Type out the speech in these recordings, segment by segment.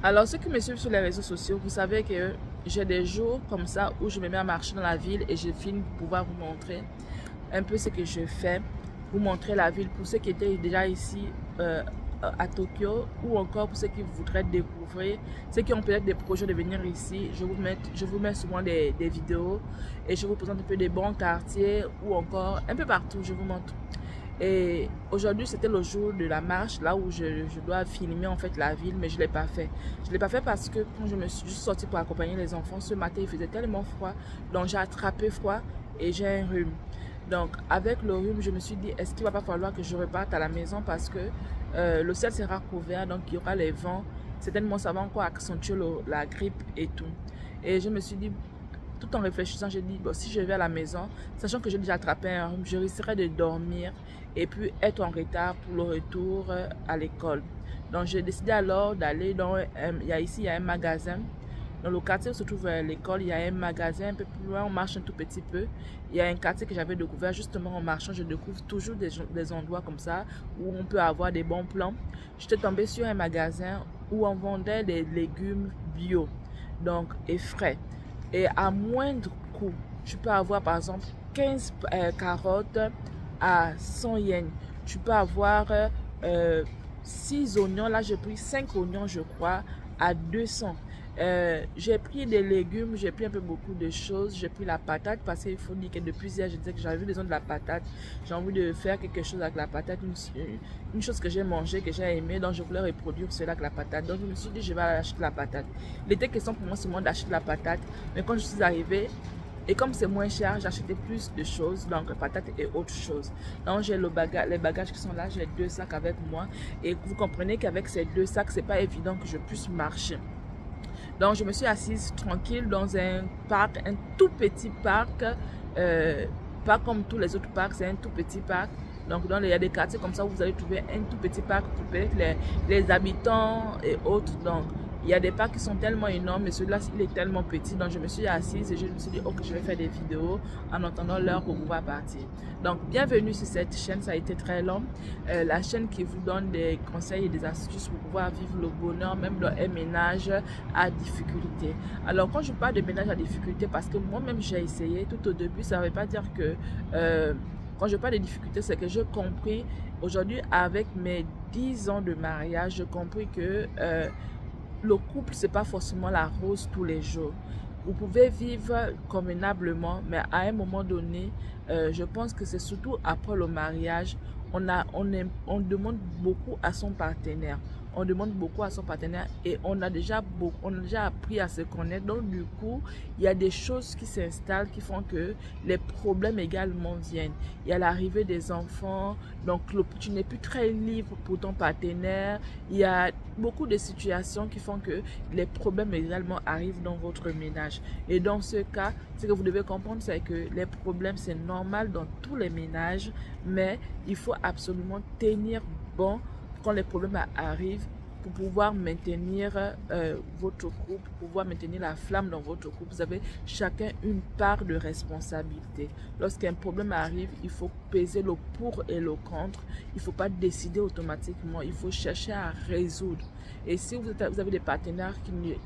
Alors, ceux qui me suivent sur les réseaux sociaux, vous savez que j'ai des jours comme ça où je me mets à marcher dans la ville et je filme pour pouvoir vous montrer un peu ce que je fais, vous montrer la ville pour ceux qui étaient déjà ici à Tokyo ou encore pour ceux qui voudraient découvrir, ceux qui ont peut-être des projets de venir ici. Je vous mets souvent des vidéos et je vous présente un peu des bons quartiers ou encore un peu partout, je vous montre. Et aujourd'hui, c'était le jour de la marche, là où je dois filmer en fait la ville, mais je ne l'ai pas fait. Je ne l'ai pas fait parce que quand je me suis juste sortie pour accompagner les enfants, ce matin, il faisait tellement froid, donc j'ai attrapé froid et j'ai un rhume. Donc, avec le rhume, je me suis dit, est-ce qu'il ne va pas falloir que je reparte à la maison parce que le ciel sera couvert, donc il y aura les vents. Certainement, ça va encore accentuer la grippe et tout. Et je me suis dit, tout en réfléchissant, j'ai dit, bon, si je vais à la maison, sachant que j'ai déjà attrapé un rhume, je risquerais de dormir et puis être en retard pour le retour à l'école. Donc, j'ai décidé alors d'aller dans, il y a un magasin. Dans le quartier où se trouve l'école, il y a un magasin un peu plus loin, on marche un tout petit peu. Il y a un quartier que j'avais découvert justement en marchant, je découvre toujours des endroits comme ça où on peut avoir des bons plans. J'étais tombée sur un magasin où on vendait des légumes bio, donc et frais. Et à moindre coût, tu peux avoir par exemple 15 carottes à 100 yens. Tu peux avoir 6 oignons, là j'ai pris 5 oignons je crois à 200. J'ai pris des légumes, j'ai pris un peu beaucoup de choses. J'ai pris la patate parce qu'il faut dire que depuis hier, je disais que j'avais besoin de la patate. J'ai envie de faire quelque chose avec la patate, une chose que j'ai mangée, que j'ai aimé, donc je voulais reproduire cela avec la patate. Donc je me suis dit, je vais acheter la patate. Il était question pour moi seulement d'acheter la patate, mais quand je suis arrivée, et comme c'est moins cher, j'ai acheté plus de choses, donc patate et autre chose. Donc j'ai les bagages qui sont là, j'ai 2 sacs avec moi. Et vous comprenez qu'avec ces 2 sacs, c'est pas évident que je puisse marcher. Donc, je me suis assise tranquille dans un parc, un tout petit parc, pas comme tous les autres parcs, c'est un tout petit parc. Donc, il y a des quartiers comme ça où vous allez trouver un tout petit parc pour peut-être les habitants et autres. Donc, il y a des parcs qui sont tellement énormes, mais celui-là, il est tellement petit. Donc, je me suis assise et je me suis dit, ok, je vais faire des vidéos en attendant l'heure pour pouvoir partir. Donc, bienvenue sur cette chaîne, ça a été très long. La chaîne qui vous donne des conseils et des astuces pour pouvoir vivre le bonheur, même dans un ménage à difficulté. Alors, quand je parle de ménage à difficulté, parce que moi-même, j'ai essayé tout au début, ça ne veut pas dire que... quand je parle de difficultés, c'est que j'ai compris, aujourd'hui, avec mes 10 ans de mariage, j'ai compris que... le couple, c'est pas forcément la rose tous les jours. Vous pouvez vivre convenablement, mais à un moment donné, je pense que c'est surtout après le mariage, on demande beaucoup à son partenaire. On demande beaucoup à son partenaire et on a déjà appris à se connaître. Donc du coup, il y a des choses qui s'installent qui font que les problèmes également viennent. Il y a l'arrivée des enfants, donc tu n'es plus très libre pour ton partenaire. Il y a beaucoup de situations qui font que les problèmes également arrivent dans votre ménage. Et dans ce cas, ce que vous devez comprendre, c'est que les problèmes, c'est normal dans tous les ménages, mais il faut absolument tenir bon quand les problèmes arrivent pour pouvoir maintenir votre couple, pour pouvoir maintenir la flamme dans votre couple. Vous avez chacun une part de responsabilité. Lorsqu'un problème arrive, il faut peser le pour et le contre. Il ne faut pas décider automatiquement, il faut chercher à résoudre. Et si vous avez des partenaires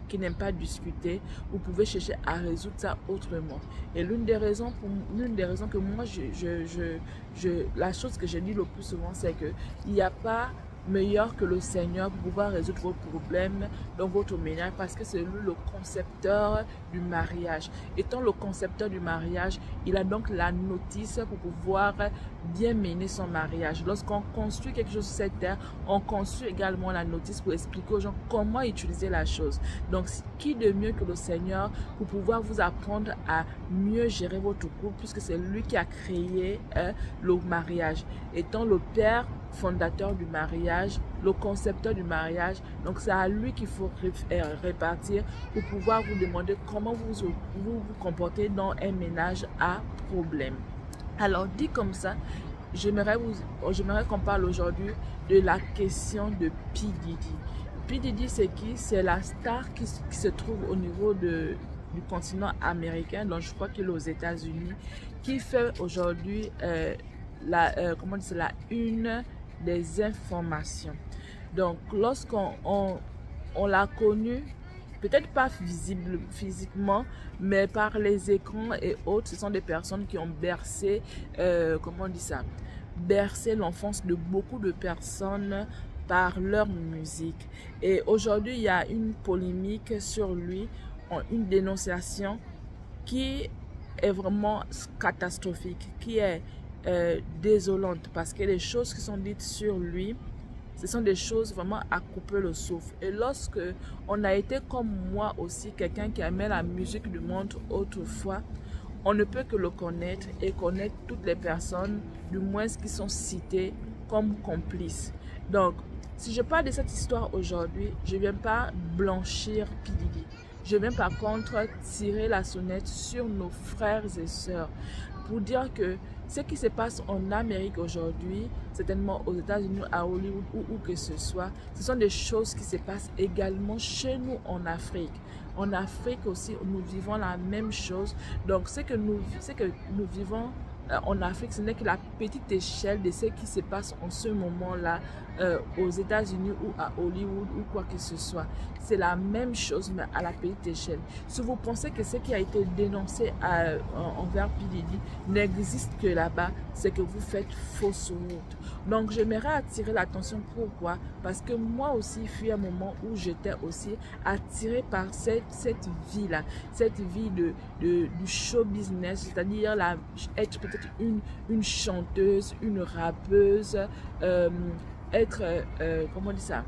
qui n'aiment pas discuter, vous pouvez chercher à résoudre ça autrement. Et l'une des raisons que moi, la chose que je dis le plus souvent, c'est qu'il n'y a pas meilleur que le Seigneur pour pouvoir résoudre vos problèmes dans votre ménage parce que c'est lui le concepteur du mariage. Étant le concepteur du mariage, il a donc la notice pour pouvoir bien mener son mariage. Lorsqu'on construit quelque chose sur cette terre, on construit également la notice pour expliquer aux gens comment utiliser la chose. Donc, qui de mieux que le Seigneur pour pouvoir vous apprendre à mieux gérer votre couple puisque c'est lui qui a créé le mariage. Étant le Père fondateur du mariage, le concepteur du mariage, donc c'est à lui qu'il faut répartir pour pouvoir vous demander comment vous comportez dans un ménage à problème. Alors dit comme ça, j'aimerais qu'on parle aujourd'hui de la question de P. Diddy. P. Diddy, c'est qui? C'est la star qui se trouve au niveau du continent américain, donc je crois qu'il est aux États-Unis, qui fait aujourd'hui la une des informations. Donc lorsqu'on on l'a connu, peut-être pas visible physiquement, mais par les écrans et autres. Ce sont des personnes qui ont bercé, comment on dit ça, bercé l'enfance de beaucoup de personnes par leur musique. Et aujourd'hui, il y a une polémique sur lui, une dénonciation qui est vraiment catastrophique, qui est désolante, parce que les choses qui sont dites sur lui, ce sont des choses vraiment à couper le souffle. Et lorsque on a été comme moi aussi, quelqu'un qui aimait la musique du monde autrefois, on ne peut que le connaître et connaître toutes les personnes, du moins qui sont citées comme complices. Donc, si je parle de cette histoire aujourd'hui, je ne viens pas blanchir P. Diddy. Je viens par contre tirer la sonnette sur nos frères et sœurs pour dire que ce qui se passe en Amérique aujourd'hui, certainement aux États-Unis, à Hollywood ou où que ce soit, ce sont des choses qui se passent également chez nous en Afrique. En Afrique aussi, nous vivons la même chose. Donc, ce que nous vivons en Afrique, ce n'est que la petite échelle de ce qui se passe en ce moment-là aux États-Unis ou à Hollywood ou quoi que ce soit. C'est la même chose, mais à la petite échelle. Si vous pensez que ce qui a été dénoncé envers P. Diddy n'existe que là-bas, c'est que vous faites fausse route. Donc, j'aimerais attirer l'attention. Pourquoi? Parce que moi aussi, il fut un moment où j'étais aussi attirée par cette vie-là, cette vie du show business, c'est-à-dire être peut-être une chanteuse, une rappeuse, être, comment on dit ça,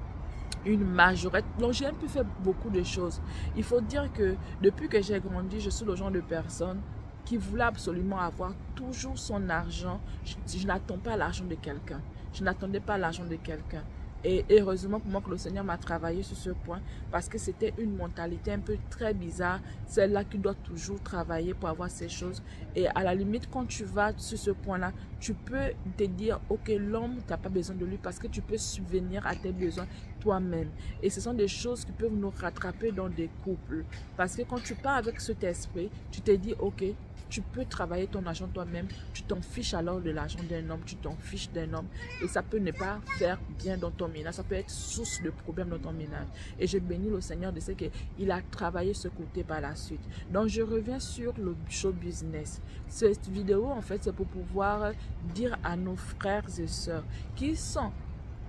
une majorette. Donc j'ai un peu fait beaucoup de choses. Il faut dire que depuis que j'ai grandi, je suis le genre de personne qui voulait absolument avoir toujours son argent. Je n'attends pas l'argent de quelqu'un. Je n'attendais pas l'argent de quelqu'un. Et heureusement pour moi que le Seigneur m'a travaillé sur ce point, parce que c'était une mentalité un peu très bizarre, celle-là qui doit toujours travailler pour avoir ces choses. Et à la limite, quand tu vas sur ce point-là, tu peux te dire, ok, l'homme, tu n'as pas besoin de lui parce que tu peux subvenir à tes besoins toi-même. Et ce sont des choses qui peuvent nous rattraper dans des couples. Parce que quand tu pars avec cet esprit, tu te dis, ok, tu peux travailler ton argent toi-même, tu t'en fiches alors de l'argent d'un homme, tu t'en fiches d'un homme et ça peut ne pas faire bien dans ton ménage, ça peut être source de problèmes dans ton ménage. Et je bénis le Seigneur de ce qu'il a travaillé ce côté par la suite. Donc je reviens sur le show business. Cette vidéo en fait c'est pour pouvoir dire à nos frères et sœurs qui sont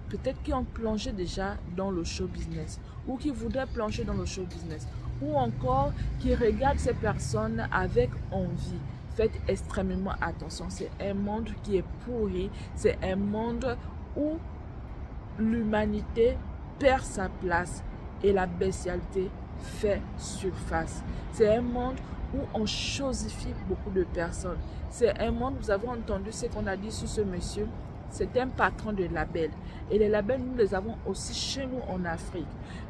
peut-être qui ont plongé déjà dans le show business ou qui voudraient plonger dans le show business ou encore qui regardent ces personnes avec envie. Faites extrêmement attention. C'est un monde qui est pourri. C'est un monde où l'humanité perd sa place et la bestialité fait surface. C'est un monde où on chosifie beaucoup de personnes. C'est un monde, vous avez entendu ce qu'on a dit sur ce monsieur. C'est un patron de labels. Et les labels, nous les avons aussi chez nous en Afrique.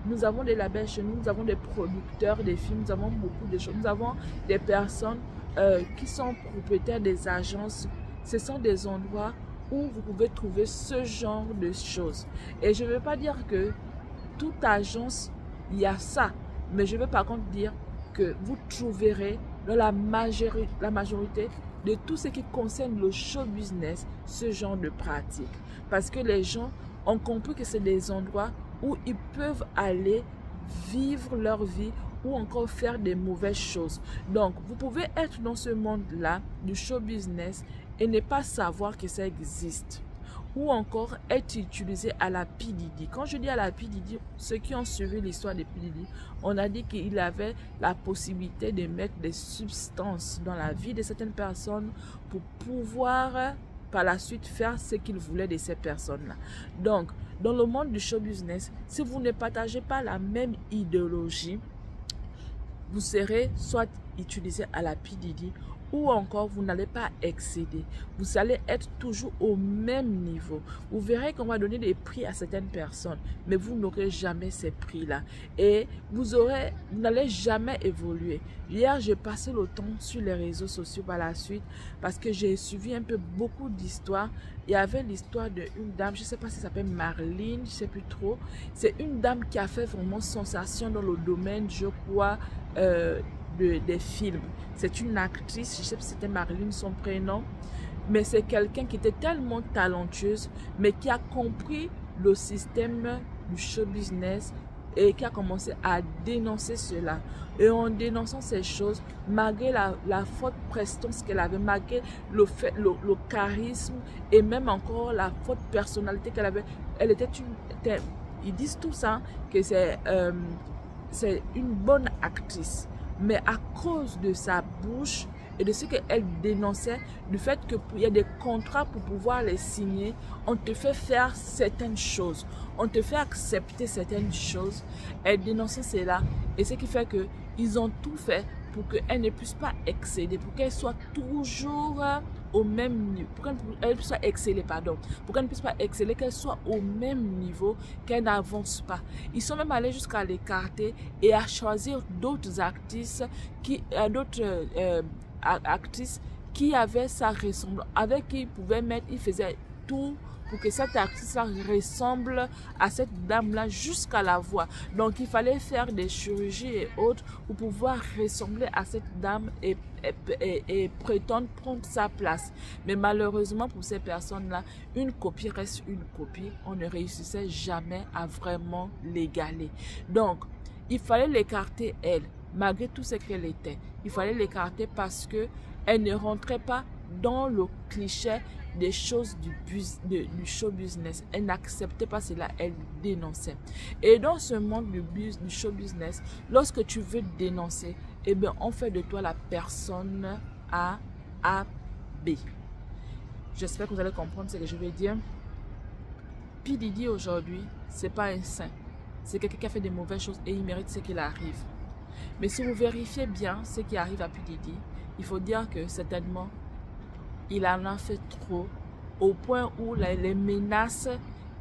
Nous avons des labels chez nous, nous avons des producteurs de films, nous avons beaucoup de choses. Nous avons des personnes qui sont propriétaires des agences. Ce sont des endroits où vous pouvez trouver ce genre de choses. Et je ne veux pas dire que toute agence, il y a ça. Mais je veux par contre dire que vous trouverez dans la majorité de tout ce qui concerne le show business, ce genre de pratique. Parce que les gens ont compris que c'est des endroits où ils peuvent aller vivre leur vie ou encore faire des mauvaises choses. Donc, vous pouvez être dans ce monde-là du show business et ne pas savoir que ça existe. Ou encore être utilisé à la P. Diddy. Quand je dis à la P. Diddy, ceux qui ont suivi l'histoire de P. Diddy, on a dit qu'il avait la possibilité de mettre des substances dans la vie de certaines personnes pour pouvoir par la suite faire ce qu'il voulait de ces personnes-là. Donc, dans le monde du show business, si vous ne partagez pas la même idéologie, vous serez soit utilisé à la P. Diddy ou encore vous n'allez pas excéder. Vous allez être toujours au même niveau. Vous verrez qu'on va donner des prix à certaines personnes, mais vous n'aurez jamais ces prix-là. Et vous n'allez jamais évoluer. Hier, j'ai passé le temps sur les réseaux sociaux par la suite parce que j'ai suivi un peu beaucoup d'histoires. Il y avait l'histoire d'une dame, je ne sais pas si ça s'appelle Marlene, je ne sais plus trop. C'est une dame qui a fait vraiment sensation dans le domaine, je crois, des films. C'est une actrice, je ne sais pas si c'était Marilyn son prénom, mais c'est quelqu'un qui était tellement talentueuse, mais qui a compris le système du show business et qui a commencé à dénoncer cela. Et en dénonçant ces choses, malgré la forte prestance qu'elle avait, malgré le charisme et même encore la forte personnalité qu'elle avait, elle était ils disent tout ça, que c'est une bonne actrice. Mais à cause de sa bouche et de ce qu'elle dénonçait, du fait qu'il y a des contrats pour pouvoir les signer, on te fait faire certaines choses, on te fait accepter certaines choses. Elle dénonçait cela et ce qui fait qu'ils ont tout fait pour qu'elle ne puisse pas excéder, pour qu'elle soit toujours au même niveau, pour qu'elle puisse pas exceller, pardon, pour qu'elle ne puisse pas exceller, qu'elle soit au même niveau, qu'elle n'avance pas. Ils sont même allés jusqu'à l'écarter et à choisir d'autres actrices qui avaient sa ressemblance, avec qui ils pouvaient mettre, ils faisaient tout pour que cette actrice-là ressemble à cette dame-là jusqu'à la voix. Donc, il fallait faire des chirurgies et autres pour pouvoir ressembler à cette dame et prétendre prendre sa place. Mais malheureusement, pour ces personnes-là, une copie reste une copie. On ne réussissait jamais à vraiment l'égaler. Donc, il fallait l'écarter, elle, malgré tout ce qu'elle était. Il fallait l'écarter parce qu'elle ne rentrait pas dans le cliché des choses du show business. Elle n'acceptait pas cela, elle dénonçait. Et dans ce monde du show business, lorsque tu veux dénoncer, eh bien, on fait de toi la personne A, B. J'espère que vous allez comprendre ce que je veux dire. P. Diddy aujourd'hui, c'est pas un saint. C'est quelqu'un qui a fait des mauvaises choses et il mérite ce qu'il arrive. Mais si vous vérifiez bien ce qui arrive à P. Diddy, il faut dire que certainement, il en a fait trop, au point où les menaces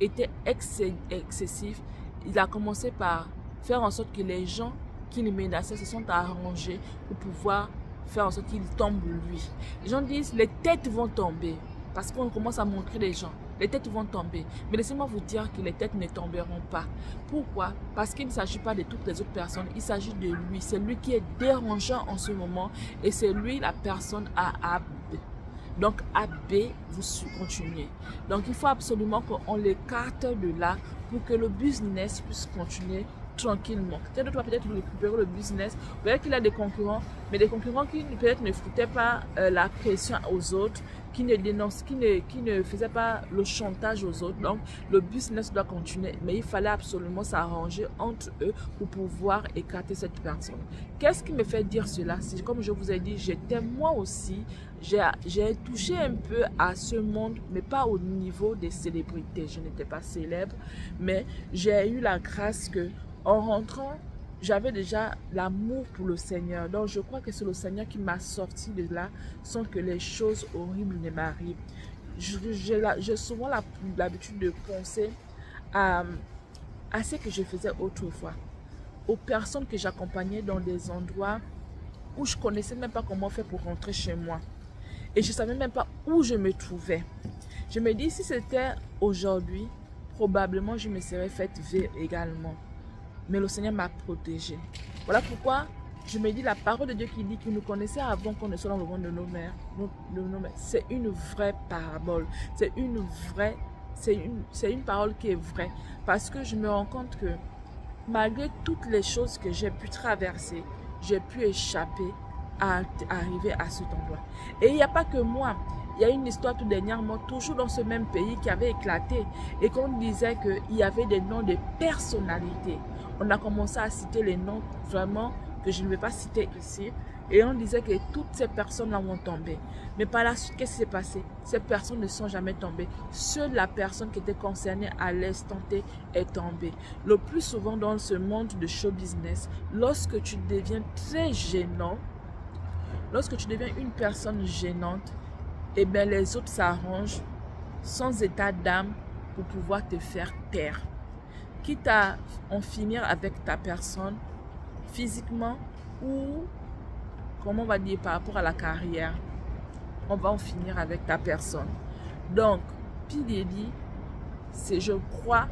étaient excessives. Il a commencé par faire en sorte que les gens qui le menaçaient se sont arrangés pour pouvoir faire en sorte qu'il tombe lui. Les gens disent, les têtes vont tomber, parce qu'on commence à montrer les gens. Les têtes vont tomber. Mais laissez-moi vous dire que les têtes ne tomberont pas. Pourquoi? Parce qu'il ne s'agit pas de toutes les autres personnes. Il s'agit de lui. C'est lui qui est dérangeant en ce moment. Et c'est lui la personne AB. Donc, AB, vous continuez. Donc, il faut absolument qu'on l'écarte de là pour que le business puisse continuer tranquillement. Peut-être vous récupérez le business. Peut-être qu'il a des concurrents, mais des concurrents qui peut-être ne foutaient pas la pression aux autres, qui ne dénoncent, qui ne faisaient pas le chantage aux autres. Donc, le business doit continuer, mais il fallait absolument s'arranger entre eux pour pouvoir écarter cette personne. Qu'est-ce qui me fait dire cela? C'est comme je vous ai dit, j'étais moi aussi, j'ai touché un peu à ce monde, mais pas au niveau des célébrités. Je n'étais pas célèbre, mais j'ai eu la grâce que en rentrant, j'avais déjà l'amour pour le Seigneur. Donc, je crois que c'est le Seigneur qui m'a sorti de là sans que les choses horribles ne m'arrivent. J'ai souvent l'habitude de penser à ce que je faisais autrefois, aux personnes que j'accompagnais dans des endroits où je ne connaissais même pas comment faire pour rentrer chez moi. Et je ne savais même pas où je me trouvais. Je me dis, si c'était aujourd'hui, probablement je me serais faite vivre également. Mais le Seigneur m'a protégée. Voilà pourquoi je me dis la parole de Dieu qui dit qu'il nous connaissait avant qu'on ne soit dans le ventre de nos mères. C'est une vraie parabole. C'est une parole qui est vraie. Parce que je me rends compte que malgré toutes les choses que j'ai pu traverser, j'ai pu échapper à arriver à cet endroit. Et il n'y a pas que moi. Il y a une histoire tout dernièrement, toujours dans ce même pays, qui avait éclaté et qu'on disait qu'il y avait des noms de personnalités. On a commencé à citer les noms vraiment que je ne vais pas citer ici. Et on disait que toutes ces personnes-là vont tomber. Mais par la suite, qu'est-ce qui s'est passé? Ces personnes ne sont jamais tombées. Seule la personne qui était concernée à l'instant T est tombée. Le plus souvent dans ce monde de show business, lorsque tu deviens très gênant, lorsque tu deviens une personne gênante, eh bien les autres s'arrangent sans état d'âme pour pouvoir te faire taire. Quitte à en finir avec ta personne physiquement ou, comment on va dire, par rapport à la carrière, on va en finir avec ta personne. Donc, P. Diddy, je crois,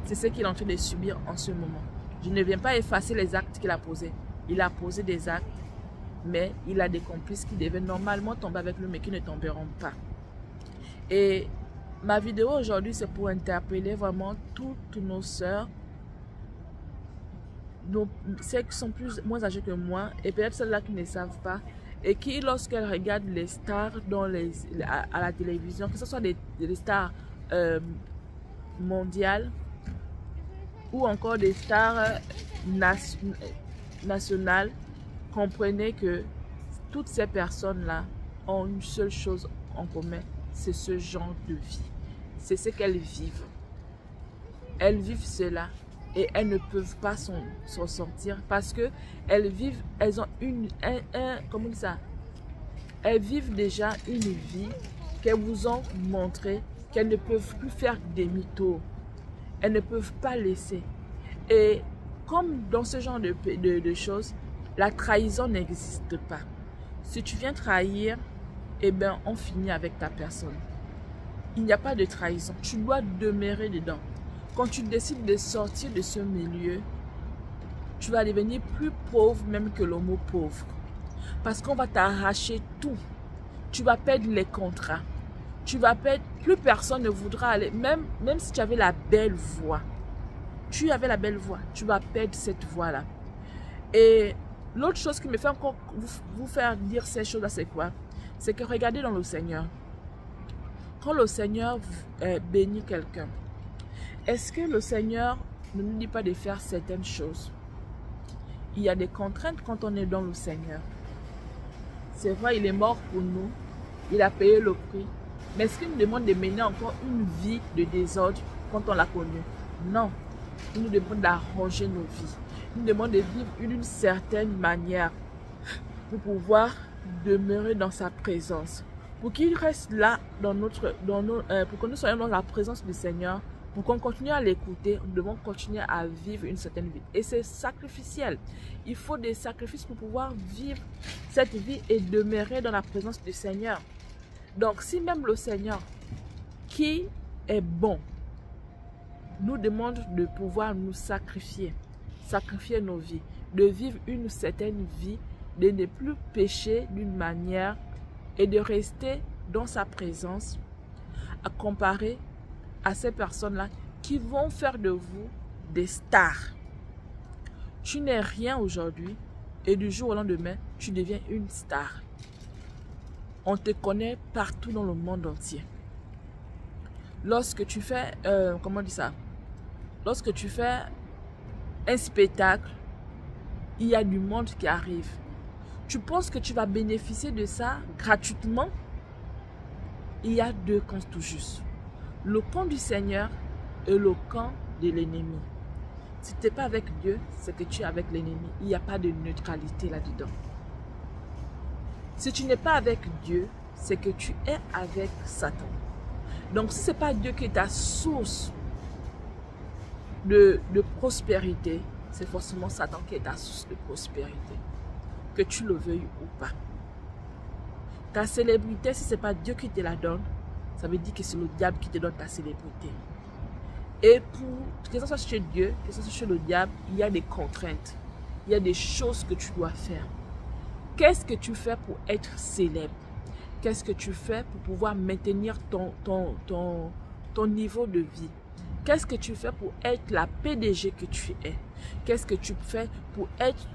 c'est ce qu'il est en train de subir en ce moment. Je ne viens pas effacer les actes qu'il a posés. Il a posé des actes, mais il a des complices qui devaient normalement tomber avec lui, mais qui ne tomberont pas. Et ma vidéo aujourd'hui, c'est pour interpeller vraiment toutes nos sœurs celles qui sont moins âgées que moi, et peut-être celles-là qui ne savent pas, et qui, lorsqu'elles regardent les stars à la télévision, que ce soit des stars mondiales ou encore des stars nationales, comprenez que toutes ces personnes-là ont une seule chose en commun, c'est ce genre de vie. C'est ce qu'elles vivent. Elles vivent cela et elles ne peuvent pas s'en sortir parce que elles ont comment dire ça? Elles vivent déjà une vie qu'elles vous ont montré qu'elles ne peuvent plus faire demi-tour. Elles ne peuvent pas laisser. Et comme dans ce genre de choses, la trahison n'existe pas. Si tu viens trahir, eh bien, on finit avec ta personne. Il n'y a pas de trahison. Tu dois demeurer dedans. Quand tu décides de sortir de ce milieu, tu vas devenir plus pauvre même que l'homme pauvre. Parce qu'on va t'arracher tout. Tu vas perdre les contrats. Tu vas perdre, plus personne ne voudra aller. Même si tu avais la belle voix. Tu avais la belle voix. Tu vas perdre cette voix-là. Et l'autre chose qui me fait encore vous faire dire ces choses-là, c'est quoi? C'est que regardez dans le Seigneur. Quand le Seigneur bénit quelqu'un, est-ce que le Seigneur ne nous dit pas de faire certaines choses? Il y a des contraintes quand on est dans le Seigneur. C'est vrai, il est mort pour nous. Il a payé le prix. Mais est-ce qu'il nous demande de mener encore une vie de désordre quand on l'a connu? Non. Il nous demande d'arranger nos vies. Il nous demande de vivre d'une certaine manière pour pouvoir demeurer dans sa présence. Pour qu'il reste là pour que nous soyons dans la présence du Seigneur, pour qu'on continue à l'écouter, nous devons continuer à vivre une certaine vie. Et c'est sacrificiel. Il faut des sacrifices pour pouvoir vivre cette vie et demeurer dans la présence du Seigneur. Donc, si même le Seigneur, qui est bon, nous demande de pouvoir nous sacrifier nos vies, de vivre une certaine vie, de ne plus pécher d'une manière et de rester dans sa présence, à comparer à ces personnes-là qui vont faire de vous des stars. Tu n'es rien aujourd'hui et du jour au lendemain, tu deviens une star. On te connaît partout dans le monde entier. Lorsque tu fais, comment on dit ça? Lorsque tu fais un spectacle, il y a du monde qui arrive. Tu penses que tu vas bénéficier de ça gratuitement? Il y a deux camps tout juste. Le camp du Seigneur et le camp de l'ennemi. Si tu n'es pas avec Dieu, c'est que tu es avec l'ennemi. Il n'y a pas de neutralité là-dedans. Si tu n'es pas avec Dieu, c'est que tu es avec Satan. Donc si ce n'est pas Dieu qui est ta source de prospérité, c'est forcément Satan qui est ta source de prospérité. Que tu le veuilles ou pas. Ta célébrité, si ce n'est pas Dieu qui te la donne, ça veut dire que c'est le diable qui te donne ta célébrité. Et que ce soit chez Dieu, que ce soit chez le diable, il y a des contraintes. Il y a des choses que tu dois faire. Qu'est-ce que tu fais pour être célèbre? Qu'est-ce que tu fais pour pouvoir maintenir ton niveau de vie? Qu'est-ce que tu fais pour être la PDG que tu es? Qu'est-ce que tu fais pour être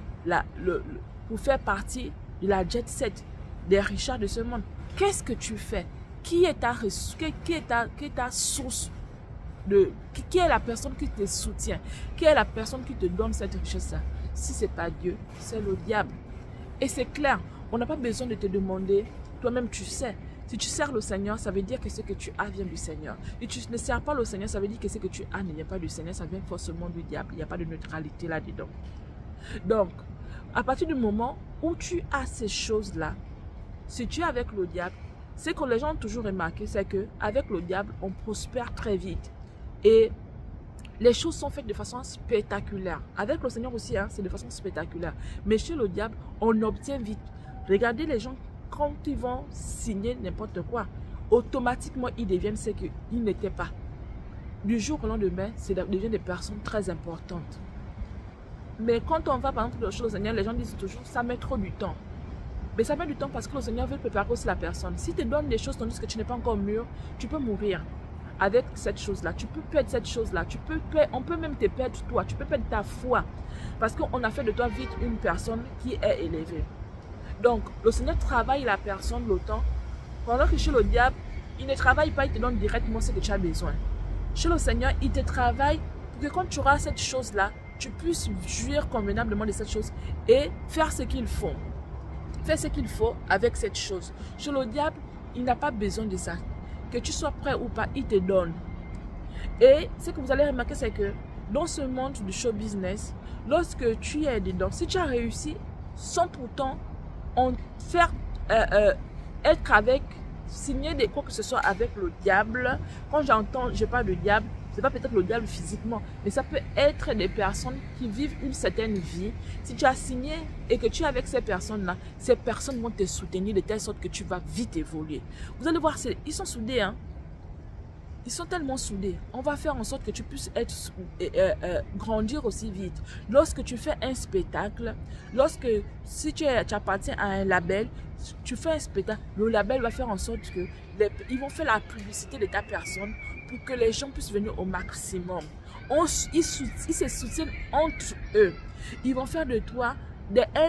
pour faire partie de la jet set des richards de ce monde? Qu'est-ce que tu fais? Qui est ta source qui est la personne qui te soutient? Qui est la personne qui te donne cette richesse-là? Si ce n'est pas Dieu, c'est le diable. Et c'est clair, on n'a pas besoin de te demander, toi-même tu sais. Si tu sers le Seigneur, ça veut dire que ce que tu as vient du Seigneur. Si tu ne sers pas le Seigneur, ça veut dire que ce que tu as ne vient pas du Seigneur, ça vient forcément du diable. Il n'y a pas de neutralité là-dedans. Donc, à partir du moment où tu as ces choses-là, si tu es avec le diable, ce que les gens ont toujours remarqué, c'est qu'avec le diable, on prospère très vite. Et les choses sont faites de façon spectaculaire. Avec le Seigneur aussi, hein, c'est de façon spectaculaire. Mais chez le diable, on obtient vite. Regardez les gens, quand ils vont signer n'importe quoi, automatiquement, ils deviennent ce qu'ils n'étaient pas. Du jour au lendemain, c'est deviennent des personnes très importantes. Mais quand on va, par exemple, chez le Seigneur, les gens disent toujours, ça met trop du temps. Mais ça met du temps parce que le Seigneur veut préparer aussi la personne. Si tu te donnes des choses tandis que tu n'es pas encore mûr, tu peux mourir. avec cette chose-là. Tu peux perdre cette chose-là. On peut même te perdre toi. Tu peux perdre ta foi. Parce qu'on a fait de toi vite une personne qui est élevée. Donc, le Seigneur travaille la personne le temps. Pendant que chez le diable, il ne travaille pas, il te donne directement ce que tu as besoin. Chez le Seigneur, il te travaille pour que quand tu auras cette chose-là, tu puisses jouir convenablement de cette chose et faire ce qu'il faut. Fais ce qu'il faut avec cette chose. Chez le diable, il n'a pas besoin de ça. Que tu sois prêt ou pas, il te donne. Et ce que vous allez remarquer, c'est que dans ce monde du show business, lorsque tu es dedans, si tu as réussi sans pourtant faire être avec, signer des quoi que ce soit avec le diable. Quand j'entends, je parle de diable, c'est pas peut-être le diable physiquement, mais ça peut être des personnes qui vivent une certaine vie. Si tu as signé et que tu es avec ces personnes-là, ces personnes vont te soutenir de telle sorte que tu vas vite évoluer. Vous allez voir, ils sont soudés, hein. Ils sont tellement soudés. On va faire en sorte que tu puisses grandir aussi vite. Lorsque tu fais un spectacle, si tu appartiens à un label, tu fais un spectacle, le label va faire en sorte que ils vont faire la publicité de ta personne pour que les gens puissent venir au maximum. Ils se soutiennent entre eux. Ils vont faire de toi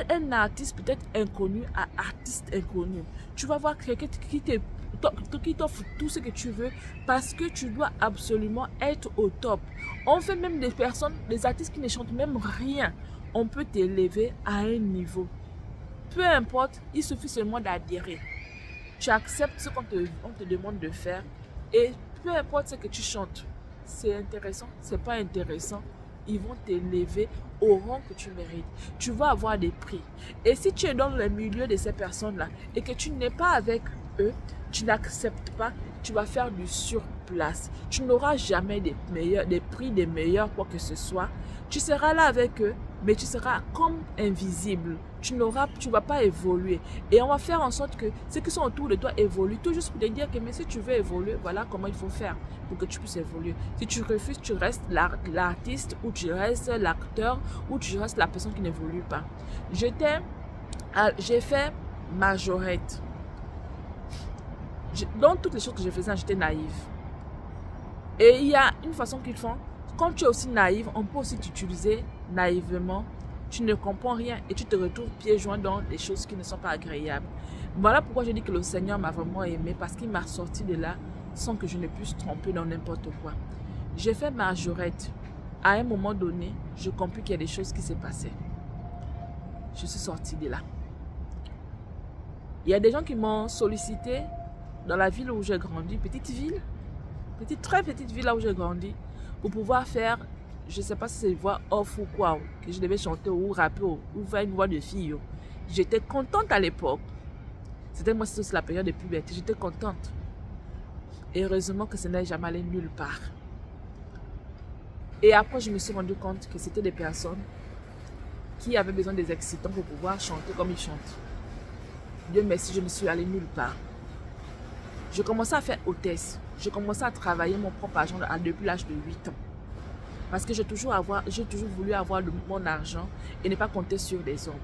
un artiste peut-être inconnu à artiste inconnu. Tu vas voir quelqu'un qui t'offre tout ce que tu veux parce que tu dois absolument être au top. On fait même des artistes qui ne chantent même rien. On peut t'élever à un niveau. Peu importe, il suffit seulement d'adhérer. Tu acceptes ce qu'on te demande de faire et peu importe ce que tu chantes. C'est intéressant, c'est pas intéressant. Ils vont t'élever au rang que tu mérites. Tu vas avoir des prix. Et si tu es dans le milieu de ces personnes-là et que tu n'es pas avec eux, tu n'acceptes pas, tu vas faire du surplace. Tu n'auras jamais des prix des meilleurs, quoi que ce soit. Tu seras là avec eux, mais tu seras comme invisible. Tu ne vas pas évoluer. Et on va faire en sorte que ceux qui sont autour de toi évoluent. Tout juste pour te dire que mais si tu veux évoluer, voilà comment il faut faire pour que tu puisses évoluer. Si tu refuses, tu restes l'artiste ou tu restes l'acteur ou tu restes la personne qui n'évolue pas. J'ai fait majorette. Dans toutes les choses que je faisais, j'étais naïve. Et il y a une façon qu'ils font. Quand tu es aussi naïve, on peut aussi t'utiliser naïvement. Tu ne comprends rien et tu te retrouves pieds joints dans des choses qui ne sont pas agréables. Voilà pourquoi je dis que le Seigneur m'a vraiment aimé, parce qu'il m'a sorti de là sans que je ne puisse tromper dans n'importe quoi. J'ai fait majorette. À un moment donné, je compris qu'il y a des choses qui se passaient. Je suis sortie de là. Il y a des gens qui m'ont sollicité dans la ville où j'ai grandi, petite ville, très petite ville là où j'ai grandi, pour pouvoir faire, je ne sais pas si c'est une voix off ou quoi, que je devais chanter ou rapper ou faire une voix de fille. J'étais contente à l'époque. C'était moi, c'est la période de puberté, j'étais contente. Et heureusement que ce n'est jamais allé nulle part. Et après, je me suis rendu compte que c'était des personnes qui avaient besoin des excitants pour pouvoir chanter comme ils chantent. Dieu merci, je ne suis allée nulle part. Je commençais à faire hôtesse. Je commençais à travailler mon propre argent depuis l'âge de 8 ans. Parce que j'ai toujours voulu avoir mon argent et ne pas compter sur des hommes.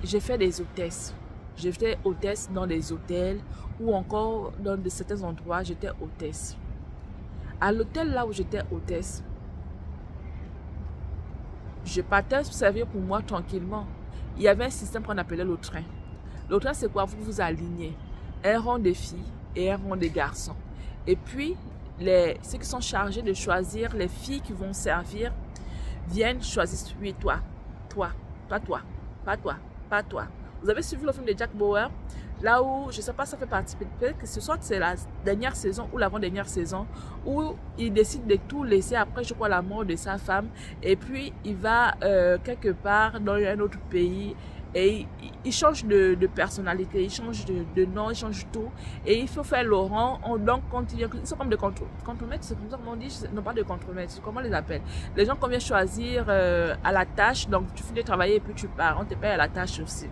J'ai fait des hôtesses. J'étais hôtesse dans des hôtels ou encore dans certains endroits, j'étais hôtesse. À l'hôtel là où j'étais hôtesse, je partais servir pour moi tranquillement. Il y avait un système qu'on appelait le train. Le train, c'est quoi? Vous vous alignez. Un rang de filles et un rang de garçons. Et puis, ceux qui sont chargés de choisir les filles qui vont servir viennent choisir, oui, toi, pas toi. Vous avez suivi le film de Jack Bauer, là où, je ne sais pas, ça fait partie, peut-être que ce soit c'est la dernière saison ou l'avant-dernière saison, où il décide de tout laisser après, je crois, la mort de sa femme, et puis il va quelque part dans un autre pays, et il change de personnalité, il change de nom, il change tout. Et il faut faire le rang. Donc, ils sont comme des contremaîtres, c'est comme ça qu'on dit, non pas de contremaîtres, comment on les appelle? Les gens qu'on vient choisir à la tâche, donc tu finis de travailler et puis tu pars, on te paye à la tâche aussi.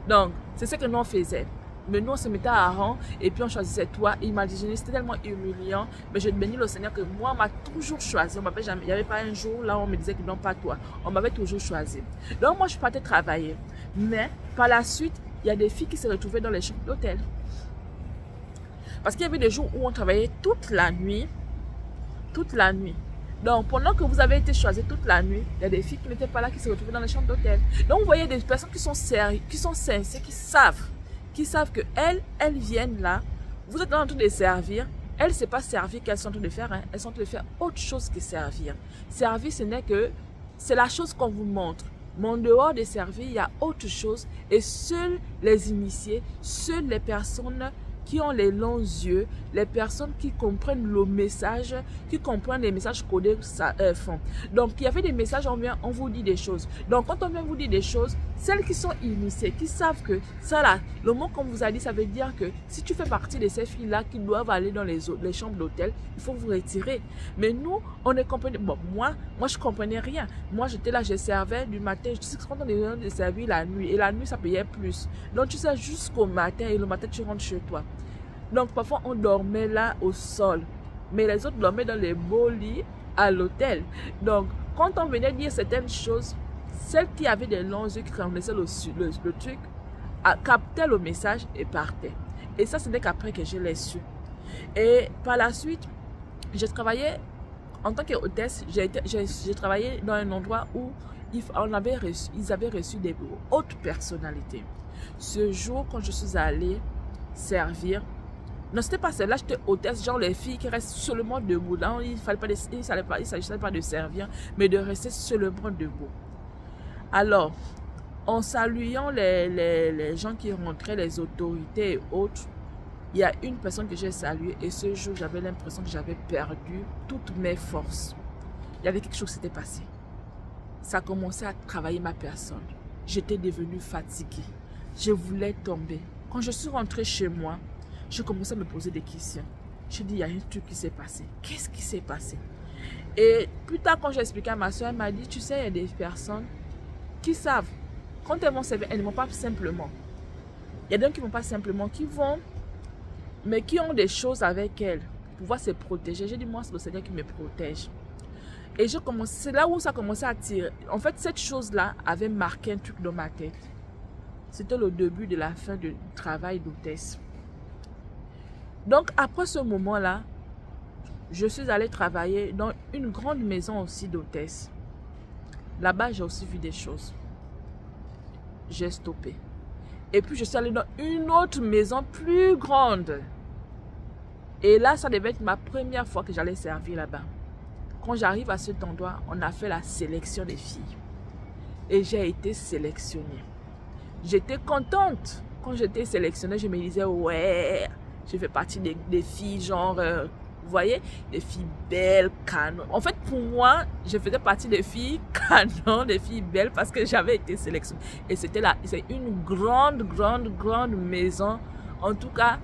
Donc, c'est ce que nous on faisait. Mais nous, on se mettait à rang et puis on choisissait toi. Il m'a dit, c'était tellement humiliant. Mais je bénis le Seigneur que moi, on m'a toujours choisi. On m'avait jamais, il n'y avait pas un jour là où on me disait que non, pas toi. On m'avait toujours choisi. Donc, moi, je partais travailler. Mais par la suite, il y a des filles qui se retrouvaient dans les chambres d'hôtel. Parce qu'il y avait des jours où on travaillait toute la nuit. Toute la nuit. Donc, pendant que vous avez été choisi toute la nuit, il y a des filles qui n'étaient pas là, qui se retrouvaient dans les chambres d'hôtel. Donc, vous voyez des personnes qui sont sérieuses, qui sont sincères, qui savent que elles viennent là. Vous êtes en train de servir. Elles, c'est pas servir qu'elles sont en train de faire. Hein. Elles sont en train de faire autre chose que servir. Servir, ce n'est que, c'est la chose qu'on vous montre. Mais en dehors de servir, il y a autre chose. Et seuls les initiés, seules les personnes qui ont les longs yeux, les personnes qui comprennent le message, qui comprennent les messages codés font. Donc, il y avait des messages, on vous dit des choses. Donc, quand on vient vous dire des choses, celles qui sont initiées, qui savent que ça là, le mot qu'on vous a dit, ça veut dire que si tu fais partie de ces filles-là qui doivent aller dans les chambres d'hôtel, il faut vous retirer. Mais nous, on ne comprenait, bon, moi, je comprenais rien. Moi, j'étais là, je servais du matin, je sais que quand on est venu de servir la nuit, et la nuit, ça payait plus. Donc, tu sais, jusqu'au matin, et le matin, tu rentres chez toi. Donc, parfois, on dormait là au sol. Mais les autres dormaient dans les beaux lits à l'hôtel. Donc, quand on venait dire certaines choses, celles qui avaient des longs yeux, qui connaissaient le truc, captaient le message et partaient. Et ça, ce n'est qu'après que je l'ai su. Et par la suite, j'ai travaillé en tant qu'hôtesse. J'ai travaillé dans un endroit où ils avaient reçu des hautes personnalités. Ce jour, quand je suis allée servir, non, c'était pas celle-là, j'étais hôtesse, genre les filles qui restent seulement debout. Là, il ne s'agissait pas de servir, mais de rester seulement debout. Alors, en saluant les gens qui rentraient, les autorités et autres, il y a une personne que j'ai saluée et ce jour, j'avais l'impression que j'avais perdu toutes mes forces. Il y avait quelque chose qui s'était passé. Ça a commencé à travailler ma personne. J'étais devenue fatiguée. Je voulais tomber. Quand je suis rentrée chez moi, je commençais à me poser des questions. Je dis, il y a un truc qui s'est passé. Qu'est-ce qui s'est passé? Et plus tard, quand j'ai expliqué à ma soeur, elle m'a dit, tu sais, il y a des personnes qui savent. Quand elles vont servir, elles ne vont pas simplement. Il y a des gens qui ne vont pas simplement, qui vont, mais qui ont des choses avec elles pour pouvoir se protéger. J'ai dit, moi, c'est le Seigneur qui me protège. Et c'est là où ça a commencé à tirer. En fait, cette chose-là avait marqué un truc dans ma tête. C'était le début de la fin du travail d'hôtesse. Donc, après ce moment-là, je suis allée travailler dans une grande maison aussi d'hôtesse. Là-bas, j'ai aussi vu des choses. J'ai stoppé. Et puis, je suis allée dans une autre maison plus grande. Et là, ça devait être ma première fois que j'allais servir là-bas. Quand j'arrive à cet endroit, on a fait la sélection des filles. Et j'ai été sélectionnée. J'étais contente. Quand j'étais sélectionnée, je me disais, ouais, je fais partie des filles, genre, vous voyez, des filles belles, canon. En fait, pour moi, je faisais partie des filles canon, des filles belles, parce que j'avais été sélectionnée. Et c'est une grande maison. En tout cas,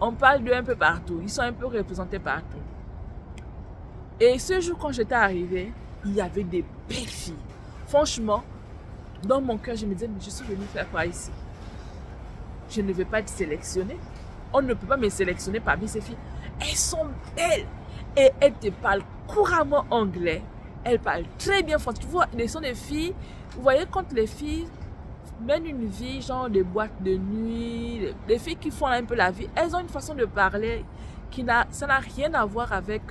on parle d'eux un peu partout. Ils sont un peu représentés partout. Et ce jour, quand j'étais arrivée, il y avait des belles filles. Franchement, dans mon cœur, je me disais, mais je suis venue faire quoi ici? Je ne vais pas être sélectionnée. On ne peut pas me sélectionner parmi ces filles. Elles sont belles. Et elles te parlent couramment anglais. Elles parlent très bien français. Tu vois, elles sont des filles. Vous voyez, quand les filles mènent une vie, genre de boîte de nuit, les filles qui font un peu la vie, elles ont une façon de parler ça n'a rien à voir avec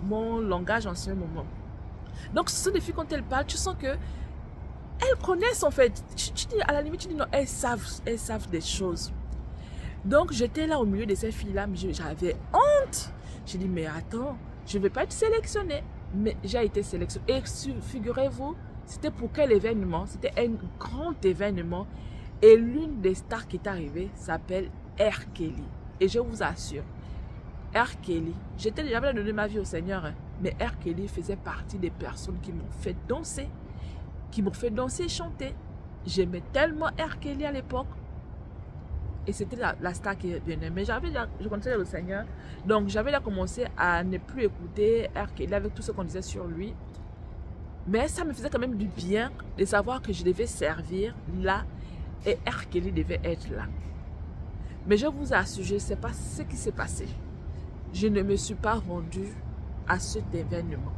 mon langage en ce moment. Donc, ce sont des filles, quand elles parlent, tu sens que elles connaissent en fait. À la limite, tu dis non, elles savent des choses. Donc, j'étais là au milieu de ces filles-là, mais j'avais honte. J'ai dit, mais attends, je ne vais pas être sélectionnée. Mais j'ai été sélectionnée. Et figurez-vous, c'était pour quel événement? C'était un grand événement. Et l'une des stars qui est arrivée s'appelle R. Kelly. Et je vous assure, R. Kelly, j'avais donné ma vie au Seigneur, hein, mais R. Kelly faisait partie des personnes qui m'ont fait danser. Qui m'ont fait danser et chanter. J'aimais tellement R. Kelly à l'époque. Et c'était la star qui venait. Mais je connaissais le Seigneur. Donc j'avais là commencé à ne plus écouter R. Kelly avec tout ce qu'on disait sur lui. Mais ça me faisait quand même du bien de savoir que je devais servir là. Et R. Kelly devait être là. Mais je vous assure, je ne sais pas ce qui s'est passé. Je ne me suis pas rendue à cet événement.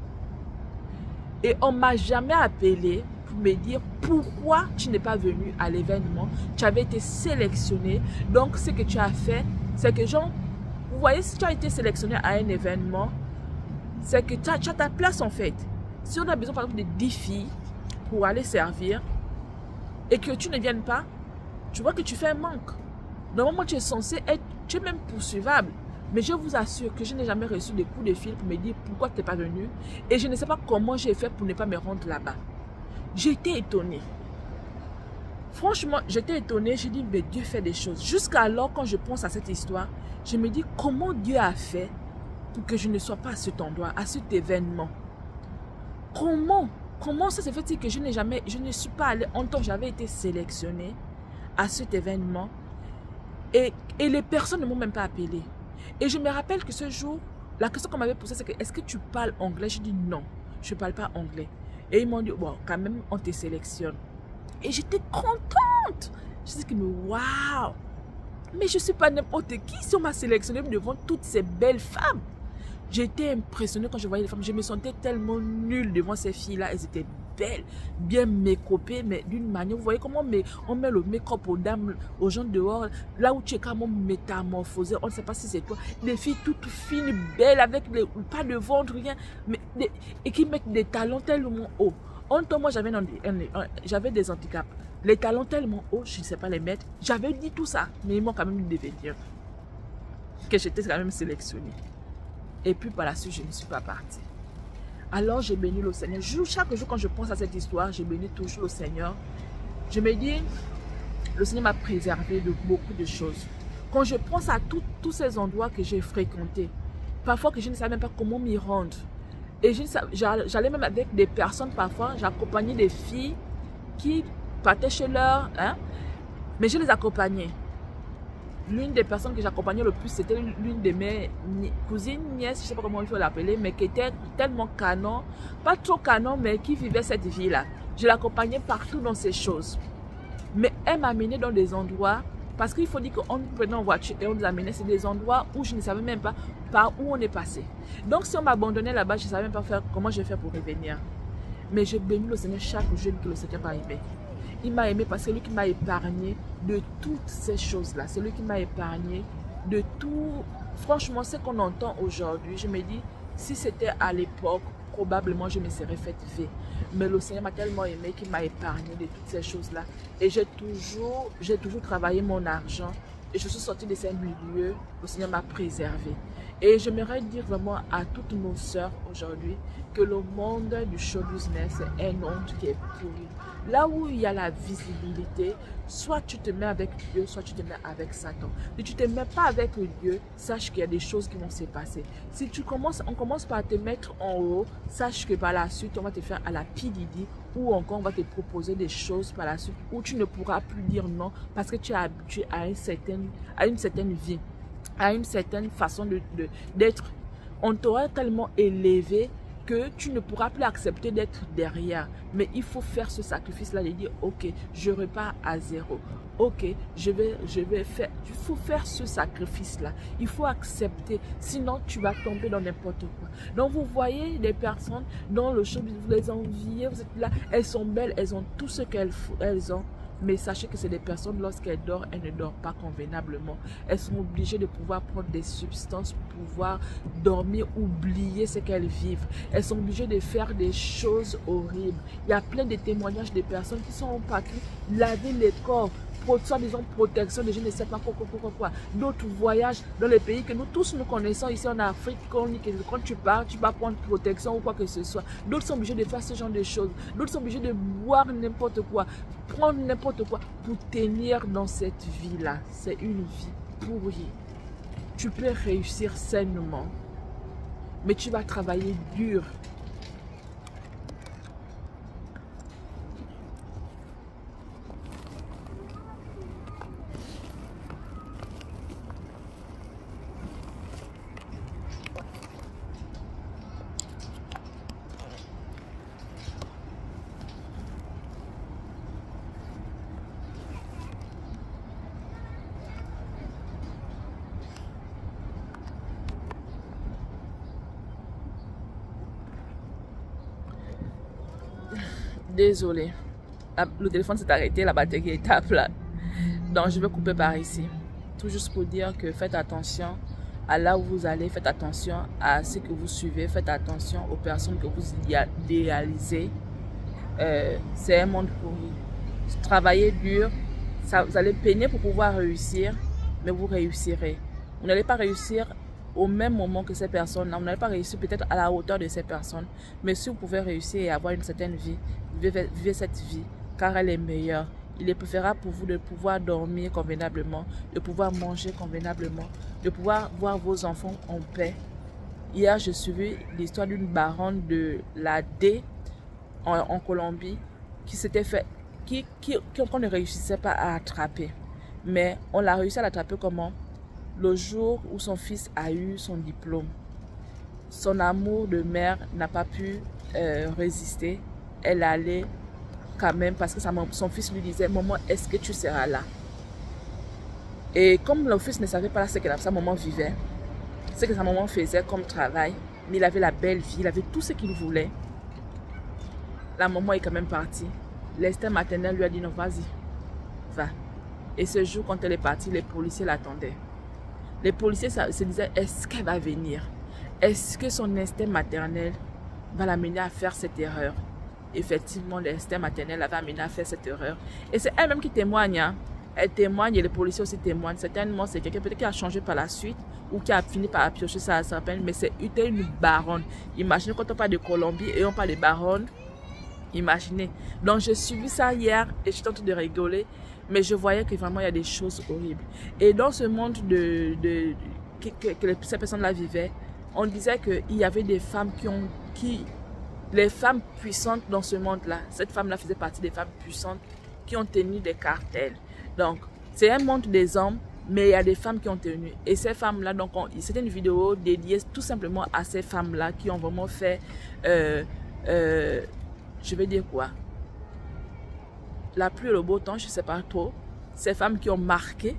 Et on ne m'a jamais appelé pour me dire pourquoi tu n'es pas venu à l'événement. Tu avais été sélectionné. Donc, ce que tu as fait, c'est que genre, Vous voyez, si tu as été sélectionné à un événement, c'est que tu as ta place en fait. Si on a besoin par exemple de 10 filles pour aller servir et que tu ne viennes pas, tu vois que tu fais un manque. Normalement, tu es censé être, tu es même poursuivable. Mais je vous assure que je n'ai jamais reçu de coups de fil pour me dire pourquoi tu n'es pas venu. Et je ne sais pas comment j'ai fait pour ne pas me rendre là-bas. J'ai été étonnée. Franchement, j'étais étonnée. J'ai dit, mais Dieu fait des choses. Jusqu'à alors, quand je pense à cette histoire, je me dis, comment Dieu a fait pour que je ne sois pas à cet endroit, à cet événement? Comment ça s'est fait que je ne suis pas allée en tant que j'avais été sélectionnée à cet événement et les personnes ne m'ont même pas appelée. Et je me rappelle que ce jour, la question qu'on m'avait posée, c'est que est-ce que tu parles anglais? Je dis non, je ne parle pas anglais. Et ils m'ont dit, bon, quand même, on te sélectionne. Et j'étais contente. Je dis que, waouh! Mais je ne suis pas n'importe qui si on m'a sélectionné devant toutes ces belles femmes. J'étais impressionnée quand je voyais les femmes. Je me sentais tellement nulle devant ces filles-là. Elles étaient belles, bien make-upées, mais d'une manière. Vous voyez comment on met le make-up aux dames, aux gens dehors, là où tu es carrément métamorphosé. On ne sait pas si c'est toi. Des filles toutes fines, belles, avec pas de ventre, rien. Et qui mettent des talons tellement hauts. En temps, moi, j'avais des handicaps. Les talons tellement hauts, je ne sais pas les mettre. J'avais dit tout ça, mais ils m'ont quand même devenir que j'étais quand même sélectionnée. Et puis par la suite, je ne suis pas partie. Alors j'ai béni le Seigneur. Chaque jour quand je pense à cette histoire, je bénis toujours le Seigneur. Je me dis, le Seigneur m'a préservé de beaucoup de choses. Quand je pense à tous ces endroits que j'ai fréquentés, parfois que je ne savais même pas comment m'y rendre. Et j'allais même avec des personnes parfois, j'accompagnais des filles qui partaient chez leur, mais je les accompagnais. L'une des personnes que j'accompagnais le plus, c'était l'une de mes cousines, nièces, je ne sais pas comment il faut l'appeler, mais qui était tellement canon, pas trop canon, mais qui vivait cette vie-là. Je l'accompagnais partout dans ces choses. Mais elle m'a amené dans des endroits, parce qu'il faut dire qu'on nous prenait en voiture et on nous amenait, c'est des endroits où je ne savais même pas par où on est passé. Donc si on m'abandonnait là-bas, je ne savais même pas comment je vais faire pour revenir. Mais je bénis le Seigneur chaque jour que le Seigneur m'a aimé. Il m'a aimé parce que c'est lui qui m'a épargné de toutes ces choses-là. C'est lui qui m'a épargné de tout. Franchement, ce qu'on entend aujourd'hui, je me dis, si c'était à l'époque, probablement je me serais fait vivre. Mais le Seigneur m'a tellement aimé qu'il m'a épargné de toutes ces choses-là. Et j'ai toujours travaillé mon argent. Et je suis sortie de ces milieux. Le Seigneur m'a préservé. Et j'aimerais dire vraiment à toutes nos sœurs aujourd'hui que le monde du show business est un monde qui est pourri. Là où il y a la visibilité, soit tu te mets avec Dieu, soit tu te mets avec Satan. Si tu ne te mets pas avec Dieu, sache qu'il y a des choses qui vont se passer. Si on commence par te mettre en haut, sache que par la suite, on va te faire à la P.Diddy ou encore on va te proposer des choses par la suite où tu ne pourras plus dire non parce que tu es habitué à une certaine vie, à une certaine façon d'être. On t'aura tellement élevé que tu ne pourras plus accepter d'être derrière. Mais il faut faire ce sacrifice-là de dire, ok, je repars à zéro. Ok, je vais faire. Il faut faire ce sacrifice-là. Il faut accepter. Sinon, tu vas tomber dans n'importe quoi. Donc, vous voyez des personnes dans le show, vous les enviez, vous êtes là, elles sont belles, elles ont tout ce qu'elles ont. Mais sachez que c'est des personnes, lorsqu'elles dorment, elles ne dorment pas convenablement. Elles sont obligées de pouvoir prendre des substances pour pouvoir dormir, oublier ce qu'elles vivent. Elles sont obligées de faire des choses horribles. Il y a plein de témoignages de personnes qui sont parties laver les corps, soi-disant protection de je ne sais pas quoi. D'autres voyages dans les pays que nous tous nous connaissons ici en Afrique, quand tu pars, tu vas prendre protection ou quoi que ce soit. D'autres sont obligés de faire ce genre de choses. D'autres sont obligés de boire n'importe quoi, prendre n'importe quoi pour tenir dans cette vie-là. C'est une vie pourrie. Tu peux réussir sainement, mais tu vas travailler dur. Désolée, le téléphone s'est arrêté, la batterie est à plat. Donc je vais couper par ici. Tout juste pour dire que faites attention à là où vous allez, faites attention à ce que vous suivez, faites attention aux personnes que vous idéalisez. C'est un monde pourri. Travaillez dur, vous allez peiner pour pouvoir réussir, mais vous réussirez. Vous n'allez pas réussir au même moment que ces personnes-là, vous n'allez pas réussir peut-être à la hauteur de ces personnes, mais si vous pouvez réussir et avoir une certaine vie, vivez cette vie, car elle est meilleure. Il est préférable pour vous de pouvoir dormir convenablement, de pouvoir manger convenablement, de pouvoir voir vos enfants en paix. Hier, je suivis l'histoire d'une baronne de la D en Colombie qui s'était fait, qu'on ne réussissait pas à attraper. Mais on l'a réussi à l'attraper comment? Le jour où son fils a eu son diplôme. Son amour de mère n'a pas pu résister. Elle allait quand même parce que son fils lui disait « Maman, est-ce que tu seras là ?» Et comme le fils ne savait pas ce que sa maman vivait, ce que sa maman faisait comme travail, mais il avait la belle vie, il avait tout ce qu'il voulait, la maman est quand même partie. L'instinct maternel lui a dit « Non, vas-y, va. » Et ce jour, quand elle est partie, les policiers l'attendaient. Les policiers se disaient « Est-ce qu'elle va venir? Est-ce que son instinct maternel va l'amener à faire cette erreur ?» Effectivement, l'instinct maternel l'avait amené à faire cette erreur. Et c'est elle-même qui témoigne. Hein. Elle témoigne et les policiers aussi témoignent. Certainement, c'est quelqu'un peut-être qui a changé par la suite ou qui a fini par piocher sa peine, mais c'est une baronne. Imaginez quand on parle de Colombie et on parle de baronne. Imaginez. Donc, j'ai suivi ça hier et j'étais en train de rigoler, mais je voyais que vraiment il y a des choses horribles. Et dans ce monde que ces personnes-là vivaient, on disait qu'il y avait des femmes les femmes puissantes dans ce monde-là, cette femme-là faisait partie des femmes puissantes qui ont tenu des cartels. Donc, c'est un monde des hommes, mais il y a des femmes qui ont tenu. Et ces femmes-là, donc, c'était une vidéo dédiée tout simplement à ces femmes-là qui ont vraiment fait, je vais dire quoi, la pluie et le beau temps, je ne sais pas trop. Ces femmes qui ont marqué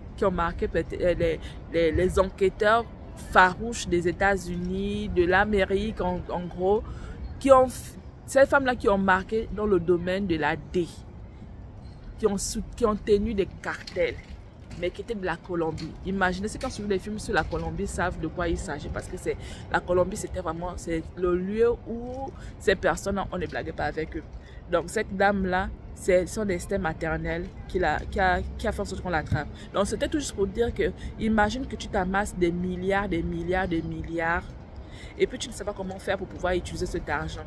les enquêteurs farouches des États-Unis, de l'Amérique, en gros, ces femmes-là qui ont marqué dans le domaine de la D, qui ont tenu des cartels, mais qui étaient de la Colombie. Imaginez, ceux qui ont suivi les films sur la Colombie savent de quoi il s'agit, parce que la Colombie, c'était vraiment le lieu où ces personnes, on ne blaguait pas avec eux. Donc cette dame-là, c'est son instinct maternel qui a fait en sorte qu'on l'attrape. Donc c'était tout juste pour dire que, imagine que tu t'amasses des milliards, et puis tu ne sais pas comment faire pour pouvoir utiliser cet argent.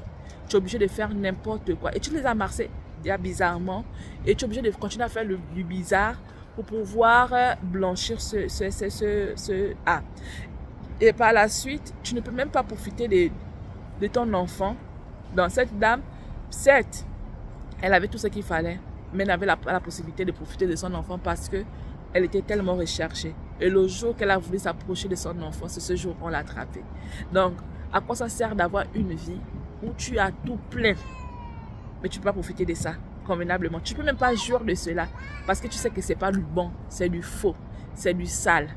Tu es obligé de faire n'importe quoi. Et tu les as amassés bizarrement. Et tu es obligé de continuer à faire du bizarre pour pouvoir blanchir ce A. Et par la suite, tu ne peux même pas profiter de ton enfant. Donc cette dame, certes, elle avait tout ce qu'il fallait, mais elle n'avait pas la possibilité de profiter de son enfant parce que elle était tellement recherchée. Et le jour qu'elle a voulu s'approcher de son enfant, c'est ce jour qu'on l'a attrapée. Donc, à quoi ça sert d'avoir une vie où tu as tout plein, mais tu ne peux pas profiter de ça convenablement. Tu ne peux même pas jouir de cela parce que tu sais que ce n'est pas du bon, c'est du faux, c'est du sale.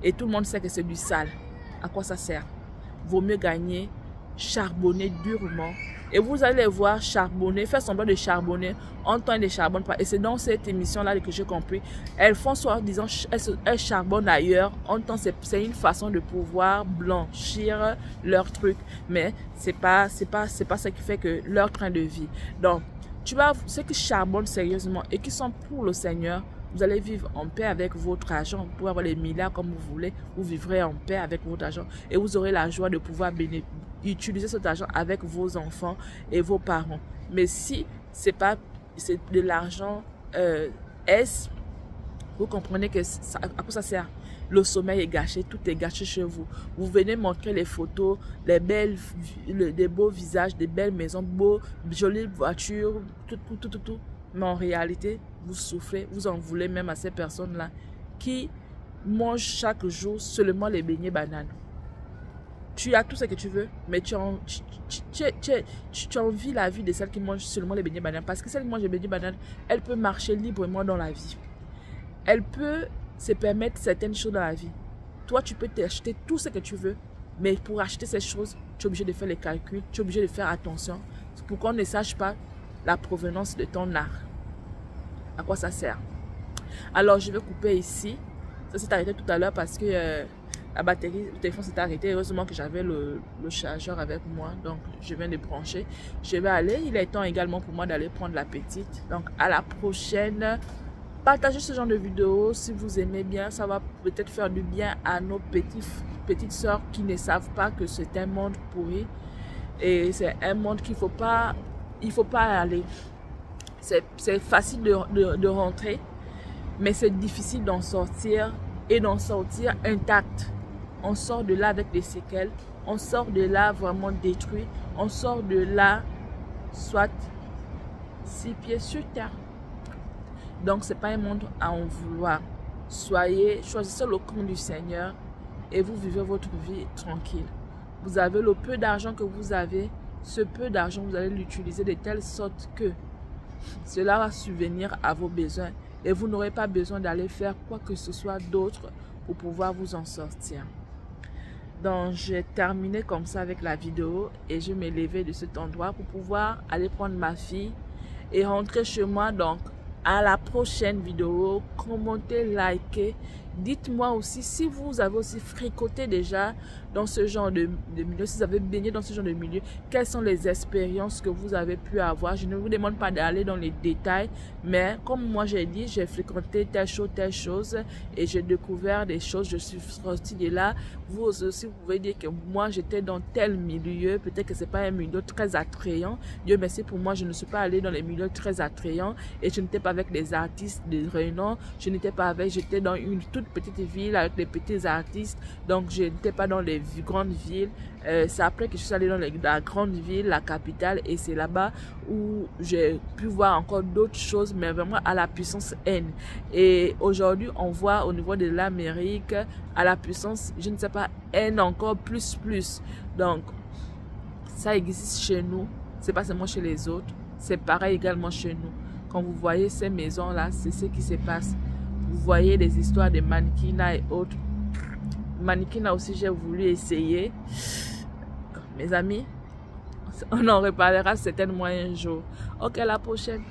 Et tout le monde sait que c'est du sale. À quoi ça sert? Vaut mieux gagner, charbonner durement. Et vous allez voir charbonner, faire semblant de charbonner, en temps de charbonne pas. Et c'est dans cette émission-là que j'ai compris. Elles font soit disant, elles charbonnent ailleurs, en temps c'est une façon de pouvoir blanchir leur truc. Mais c'est pas ça qui fait que leur train de vie. Donc, ceux qui charbonnent sérieusement et qui sont pour le Seigneur, vous allez vivre en paix avec votre argent. Vous pouvez avoir les milliards comme vous voulez. Vous vivrez en paix avec votre argent. Et vous aurez la joie de pouvoir utiliser cet argent avec vos enfants et vos parents. Mais si c'est de l'argent vous comprenez que à quoi ça sert? Le sommeil est gâché, tout est gâché chez vous. Vous venez montrer les photos, des beaux visages, des belles maisons, jolies voitures, tout. Mais en réalité, vous souffrez, vous en voulez même à ces personnes-là qui mangent chaque jour seulement les beignets bananes. Tu as tout ce que tu veux, mais tu envies la vie de celle qui mange seulement les beignets bananes. Parce que celle qui mange les beignets bananes, elle peut marcher librement dans la vie. Elle peut se permettre certaines choses dans la vie. Toi, tu peux t'acheter tout ce que tu veux, mais pour acheter ces choses, tu es obligé de faire les calculs, tu es obligé de faire attention pour qu'on ne sache pas la provenance de ton art. À quoi ça sert? Alors, je vais couper ici. Ça s'est arrêté tout à l'heure parce que La batterie, le téléphone s'est arrêté. Heureusement que j'avais le chargeur avec moi. Donc, je viens de brancher. Je vais aller. Il est temps également pour moi d'aller prendre la petite. Donc, à la prochaine. Partagez ce genre de vidéos si vous aimez bien. Ça va peut-être faire du bien à nos petites soeurs qui ne savent pas que c'est un monde pourri. Et c'est un monde qu'il faut pas aller. C'est facile de rentrer. Mais c'est difficile d'en sortir. Et d'en sortir intact. On sort de là avec des séquelles. On sort de là vraiment détruit. On sort de là soit 6 pieds sur terre. Donc, ce n'est pas un monde à en vouloir. Choisissez le camp du Seigneur et vous vivez votre vie tranquille. Vous avez le peu d'argent que vous avez. Ce peu d'argent, vous allez l'utiliser de telle sorte que cela va subvenir à vos besoins. Et vous n'aurez pas besoin d'aller faire quoi que ce soit d'autre pour pouvoir vous en sortir. Donc, j'ai terminé comme ça avec la vidéo et je me levais de cet endroit pour pouvoir aller prendre ma fille et rentrer chez moi. Donc, à la prochaine vidéo, commentez, likez. Dites-moi aussi si vous avez aussi fricoté déjà dans ce genre de milieu, si vous avez baigné dans ce genre de milieu, quelles sont les expériences que vous avez pu avoir. Je ne vous demande pas d'aller dans les détails, mais comme moi j'ai dit, j'ai fréquenté telle chose et j'ai découvert des choses, je suis sortie de là. Vous aussi, vous pouvez dire que moi j'étais dans tel milieu, peut-être que c'est pas un milieu très attrayant. Dieu merci pour moi, je ne suis pas allée dans les milieux très attrayants et je n'étais pas avec des artistes de renom, j'étais dans une toute petite ville avec des petits artistes, donc je n'étais pas dans les grandes villes. C'est après que je suis allée dans la grande ville, la capitale, et c'est là-bas où j'ai pu voir encore d'autres choses, mais vraiment à la puissance N. Et aujourd'hui, on voit au niveau de l'Amérique, à la puissance, je ne sais pas, N encore plus. Donc, ça existe chez nous, c'est pas seulement chez les autres, c'est pareil également chez nous. Quand vous voyez ces maisons-là, c'est ce qui se passe. Vous voyez des histoires de mannequinat et autres. Mannequinat aussi, j'ai voulu essayer. Mes amis, on en reparlera certainement un jour. Ok, à la prochaine.